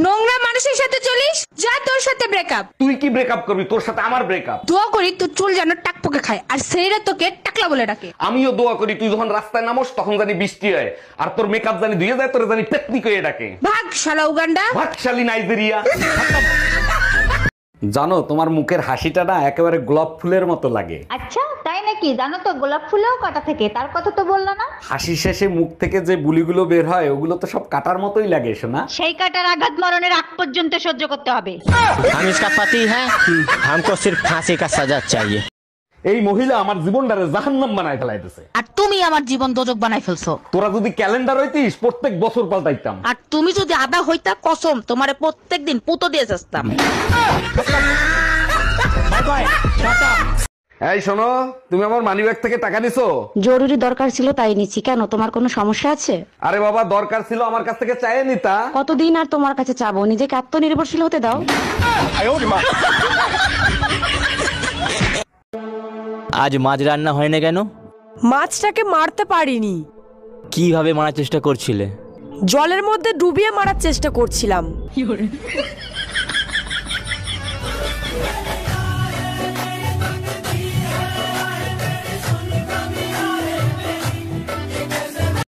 নোংরা মানুষের সাথে চলিস, যা তোর সাথে ব্রেকআপ। তুই কি ব্রেকআপ করবি? তোর সাথে আমার ব্রেকআপ। দোয়া করি তোর চুল যেন টাকপোকে খায়, আর সেইরা তোকে টাকলা বলে ডাকে। আমিও দোয়া করি তুই যখন রাস্তায় নামোস তখন জানি বৃষ্টি হয়, আর তোর মেকআপ জানি ধুয়ে যায়, তোর জানি পেতনি কইয়ে ডাকে। ভাগ শালা উগান্ডা। ভাগশালী নাইজেরিয়া। জানো তোমার মুখের হাসিটা না একেবারে গোলাপ ফুলের মতো লাগে। আচ্ছা তাই নাকি? জানো তো গোলাপ ফুলেও কাটা থাকে, তার কথা তো বললো না। হাসির শেষে মুখ থেকে যে বুলিগুলো বের হয় ওগুলো তো সব কাটার মতোই লাগে শোনা। সেই কাটার আঘাত মরণের আগ পর্যন্ত সহ্য করতে হবে। हम इसका पति है, हमको सिर्फ फांसी का सजा चाहिए। এই মহিলা আমার জীবনটারে জাহান্নাম বানায় ফেলাইতেছে। আর তুমি আমার জীবন দোজক বানাই ফেলছো। তোরা যদি ক্যালেন্ডার হইতিস প্রত্যেক বছর পাল্টাইতাম। আর তুমি যদি আদা হইতা কসম তোমারে প্রত্যেকদিন পুতো দিয়ে যাস্তাম। এই শোনো, তুমি আমার মানিব্যাগ থেকে টাকা নিছো? জরুরি দরকার ছিল তাই নিচ্ছি। কেন, তোমার কোনো সমস্যা আছে? আরে বাবা, দরকার ছিল আমার কাছ থেকে চাইয়ে নিতা। কতদিন আর তোমার কাছে চাবো? নিজেকে আত্মনির্ভরশীল হতে দাও। আজ মাছ রান্না হয় না কেন? মাছটাকে মারতে পারিনি। কিভাবে মারার চেষ্টা করছিলে? জলের মধ্যে ডুবিয়ে মারার চেষ্টা করছিলাম।